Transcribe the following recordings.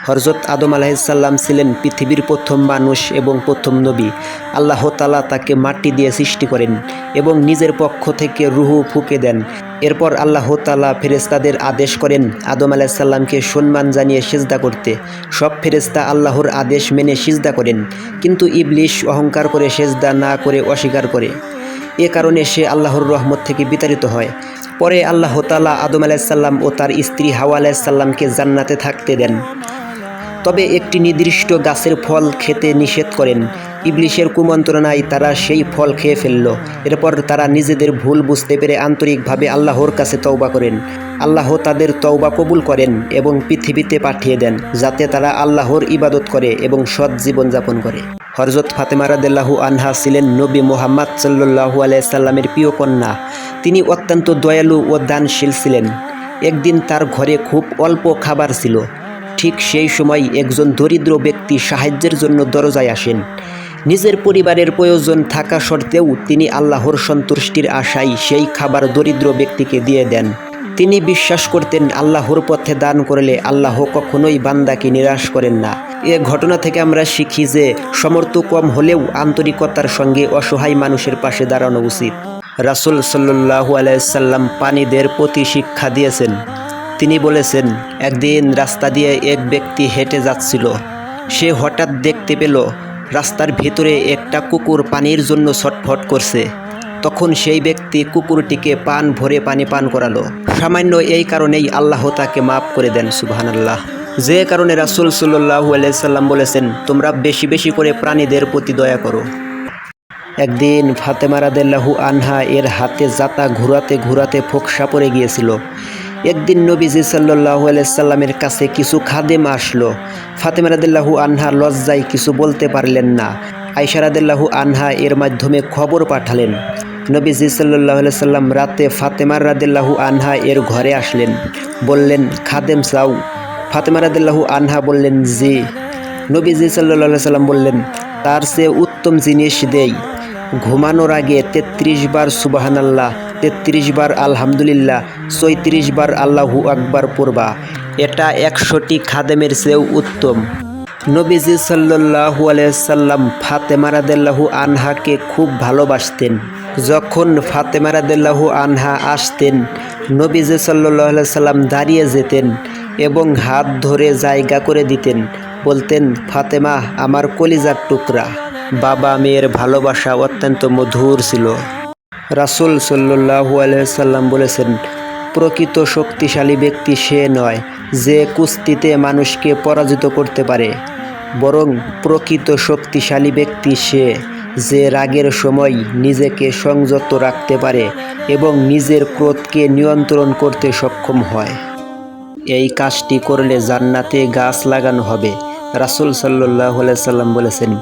হযরত আদম আলাইহিসসালাম ছিলেন পৃথিবীর প্রথম মানুষ এবং প্রথম নবী। আল্লাহ তাআলা তাকে মাটি দিয়ে সৃষ্টি করেন এবং নিজের পক্ষ থেকে রূহ ফুঁকে দেন। এরপর আল্লাহ তাআলা ফেরেশতাদের আদেশ করেন আদম আলাইহিসসালামকে সম্মান জানিয়ে সিজদা করতে। সব ফেরেশতা আল্লাহর আদেশ মেনে সিজদা করেন, কিন্তু ইবলিস অহংকার করে সিজদা না করে অস্বীকার করে। এ কারণে সে আল্লাহর রহমত থেকে বিতাড়িত হয়। পরে আল্লাহ তাআলা আদম আলাইহিসসালাম ও তার স্ত্রী হাওয়া আলাইহিসসালামকে জান্নাতে থাকতে দেন, তবে একটি নির্দিষ্ট গাছের ফল খেতে নিষেধ করেন। ইবলিসের কুমন্ত্রণায় তারা সেই ফল খেয়ে ফেলল। এরপর তারা নিজেদের ভুল বুঝতে পেরে আন্তরিকভাবে আল্লাহর কাছে তওবা করেন। আল্লাহ তাদের তওবা কবুল করেন এবং পৃথিবীতে পাঠিয়ে দেন, যাতে তারা আল্লাহর ইবাদত করে এবং সৎ জীবনযাপন করে। হযরত ফাতেমা রাদিয়াল্লাহু আনহা ছিলেন নবী মুহাম্মদ সাল্লাল্লাহু আলাইহি সাল্লামের প্রিয় কন্যা। তিনি অত্যন্ত দয়ালু ও দানশীল ছিলেন। একদিন তার ঘরে খুব অল্প খাবার ছিল। ঠিক সেই সময় একজন দরিদ্র ব্যক্তি সাহায্যের জন্য দরজায় আসেন। নিজের পরিবারের প্রয়োজন থাকা সত্ত্বেও তিনি আল্লাহর সন্তুষ্টির আশায় সেই খাবার দরিদ্র ব্যক্তিকে দিয়ে দেন। তিনি বিশ্বাস করতেন আল্লাহর পথে দান করলে আল্লাহ কখনোই বান্দাকে নিরাশ করেন না। এ ঘটনা থেকে আমরা শিখি যে সামর্থ্য কম হলেও আন্তরিকতার সঙ্গে অসহায় মানুষের পাশে দাঁড়ানো উচিত। রাসূল সাল্লাল্লাহু আলাইহি সাল্লাম পানীদের প্রতি শিক্ষা দিয়েছেন। তিনি বলেছেন, একদিন রাস্তা দিয়ে এক ব্যক্তি হেঁটে যাচ্ছিল। সে হঠাৎ দেখতে পেল রাস্তার ভেতরে একটা কুকুর পানির জন্য ছটফট করছে। তখন সেই ব্যক্তি কুকুরটিকে পান ভরে পানি পান করালো। সামান্য এই কারণেই আল্লাহ তাকে মাফ করে দেন। সুবহানাল্লাহ। যে কারণে রাসূল সাল্লাল্লাহু আলাইহি সাল্লাম বলেছেন, তোমরা বেশি বেশি করে প্রাণীদের প্রতি দয়া করো। একদিন ফাতেমা রাদিয়াল্লাহু আনহা এর হাতে জাতা ঘুরাতে ঘুরাতে ফোকসা পড়ে গিয়েছিল। একদিন নবীজি সাল্লাল্লাহু আলাইহি সাল্লামের কাছে কিছু খাদেম আসলো। ফাতেমা রাদিয়াল্লাহু আনহা লজ্জায় কিছু বলতে পারলেন না। আয়েশা রাদিয়াল্লাহু আনহা এর মাধ্যমে খবর পাঠালেন। নবীজি সাল্লাল্লাহু আলাইহি সাল্লাম রাতে ফাতেমা রাদিয়াল্লাহু আনহা এর ঘরে আসলেন। বললেন, খাদেম চাও? ফাতেমা রাদিয়াল্লাহু আনহা বললেন, জি। নবীজি সাল্লাল্লাহু আলাইহি সাল্লাম বললেন, তার চেয়ে উত্তম জিনিস দেই। ঘুমানোর আগে ৩৩ বার সুবহানাল্লাহ, ৩৩ বার আলহামদুলিল্লাহ, ৩৬ বার আল্লাহু আকবার পড়বা। এটা ১০০টি খাদেমের চেয়েও উত্তম। নবীজি সাল্লাল্লাহু আলাইহি সাল্লাম ফাতেমা রাদিয়াল্লাহু আনহাকে খুব ভালোবাসতেন। যখন ফাতেমা রাদিয়াল্লাহু আনহা আসতেন, নবীজি সাল্লাল্লাহু আলাইহি সাল্লাম দাঁড়িয়ে যেতেন এবং হাত ধরে জায়গা করে দিতেন। বলতেন, ফাতেমা আমার কলিজার টুকরা। বাবা মেয়ের ভালোবাসা অত্যন্ত মধুর ছিল। রাসূল সাল্লাল্লাহু আলাইহি সাল্লাম বলেছেন, প্রকৃত শক্তিশালী ব্যক্তি সে নয় যে কুস্তিতে মানুষকে পরাজিত করতে পারে, বরং প্রকৃত শক্তিশালী ব্যক্তি সে যে রাগের সময় নিজেকে সংযত রাখতে পারে এবং নিজের ক্রোধকে নিয়ন্ত্রণ করতে সক্ষম হয়। এই কাজটি করলে জান্নাতে গাছ লাগানো হবে। রাসূল সাল্লাল্লাহু আলাইহি সাল্লাম বলেছেন,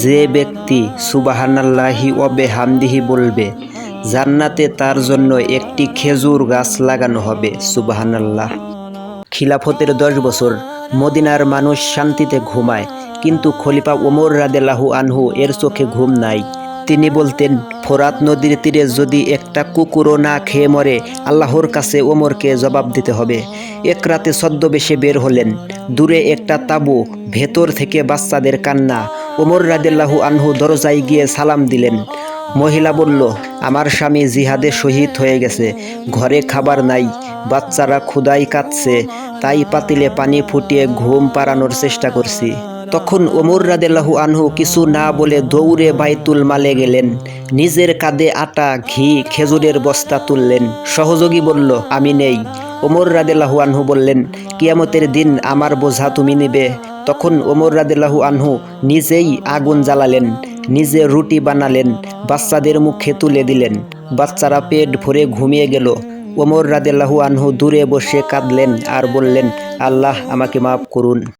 যে ব্যক্তি সুবহানাল্লাহি ওয়া বিহামদিহি বলবে, জান্নাতে তার জন্য একটি খেজুর গাছ লাগানো হবে। সুবহানাল্লাহ। খিলাফতের 10 বছর মদিনার মানুষ শান্তিতে ঘুমায়, কিন্তু খলিফা ওমর রাদিয়াল্লাহু আনহু এর চোখে ঘুম নাই। তিনি বলতেন, ফোরাত নদীর তীরে যদি একটা কুকুরও না খেয়ে মরে, আল্লাহর কাছে ওমরকে জবাব দিতে হবে। এক রাতে ছদ্মবেশে বের হলেন। দূরে একটা তাঁবু, ভেতর থেকে বাচ্চাদের কান্না। ওমর রাদিয়াল্লাহু আনহু দরজায় গিয়ে সালাম দিলেন। মহিলা বলল, আমার স্বামী জিহাদে শহীদ হয়ে গেছে, ঘরে খাবার নাই, বাচ্চারা ক্ষুধায় কাঁদছে, তাই পাতিলে পানি ফুটিয়ে ঘুম পাড়ানোর চেষ্টা করছি। তখন ওমর রাদিয়াল্লাহু আনহু কিছু না বলে দৌড়ে বাইতুল মালে গেলেন। নিজের কাঁধে আটা, ঘি, খেজুরের বস্তা তুললেন। সহযোগী বলল, আমি নেই। ওমর রাদিয়াল্লাহু আনহু বললেন, কিয়ামতের দিন আমার বোঝা তুমি নেবে। তখন ওমর রাদিয়াল্লাহু আনহু নিজেই আগুন জ্বালালেন, নিজে রুটি বানালেন, বাচ্চাদের মুখে তুলে দিলেন। বাচ্চারা পেট ভরে ঘুমিয়ে গেল। ওমর রাদিয়াল্লাহু আনহু দূরে বসে কাঁদলেন আর বললেন, আল্লাহ আমাকে মাফ করুন।